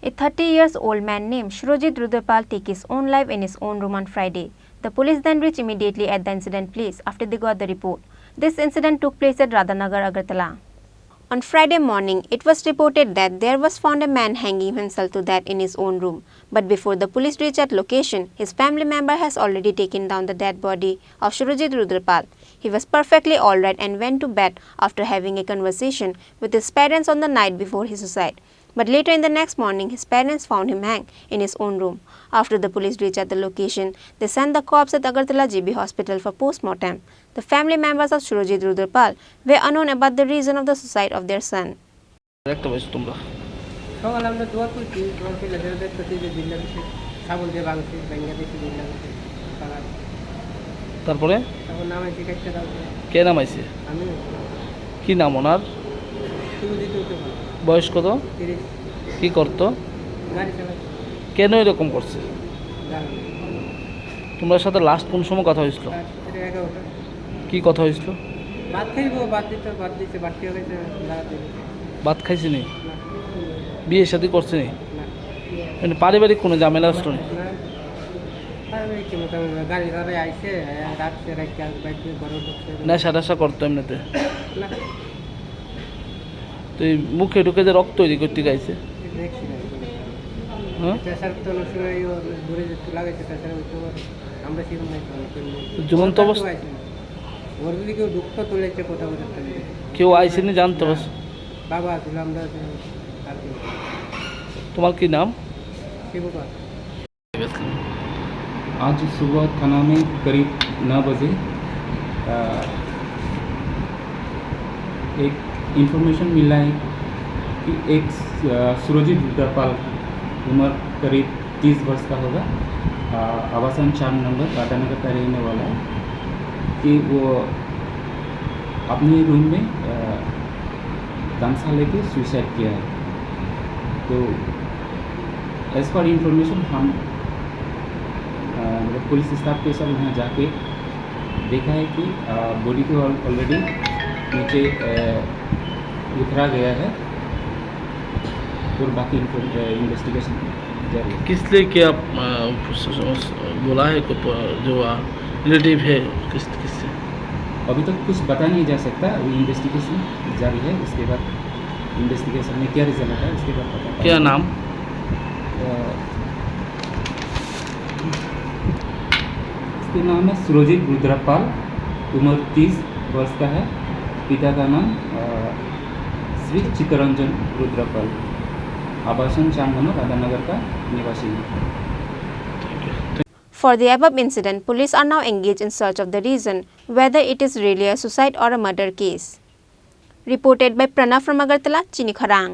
A 30-year-old man named Surajit Rudra Pal took his own life in his own room on Friday. The police then reached immediately at the incident place after they got the report. This incident took place at Radhanagar, Agartala. On Friday morning, it was reported that there was found a man hanging himself to death in his own room. But before the police reached that location, his family member has already taken down the dead body of Surajit Rudra Pal. He was perfectly alright and went to bed after having a conversation with his parents on the night before his suicide. But later in the next morning, his parents found him hanged in his own room. After the police reached at the location, they sent the corpse at Agartala GB hospital for post-mortem. The family members of Surajit Rudra Pal were unknown about the reason of the suicide of their son. তারপরে কে নাম আইছে কি নাম ওনার বয়স কত কি করতো কেন এরকম করছে তোমার সাথে লাস্ট কোন সময় কথা হয়েছিল কি কথা হয়েছিল ভাত খাইছি নি বিয়ে শাদী করছে নি মানে পারিবারিক কোনো ঝামেলা আসলো না নেশা টেশা করতো এমনিতে তো মুখে ঢুকে যে রক্ত তৈরি করতে গাইছে ঝুলন্ত অবস্থা কেউ আইসেনি জানতে পারছো তোমার কি নাম आज सुबह थाना में करीब 9 बजे एक इंफॉर्मेशन मिला है कि एक सुरजीत रुद्र पाल उम्र करीब 30 वर्ष का होगा आवासन 4 नंबर राधानगर का रहने वाला है कि वो अपने रूम में गमछा लेके सुसाइड किया है। तो एज पर इंफॉर्मेशन हम पुलिस स्टाफ के साथ यहाँ जाके देखा है कि बॉडी को ऑलरेडी नीचे उतरा गया है और बाकी इन्वेस्टिगेशन जारी है। किस लिए क्या बोला है जो रिलेटिव है किससे अभी तक कुछ बता नहीं जा सकता, अभी इन्वेस्टिगेशन जारी है। उसके बाद इन्वेस्टिगेशन में क्या रिजल्ट आता है उसके बाद पता। क्या नाम इसके नाम है सुरजीत रुद्र पाल, उम्र 30 वर्ष का है। पिता का नाम श्री चित्तरंजन रुद्र पाल, आवासन 4 नंबर राधानगर का निवासी है। For the above incident, police are now engaged in search of the reason whether it is really a suicide or a murder case. Reported by Pranav from Agartala, Chini, Khorang.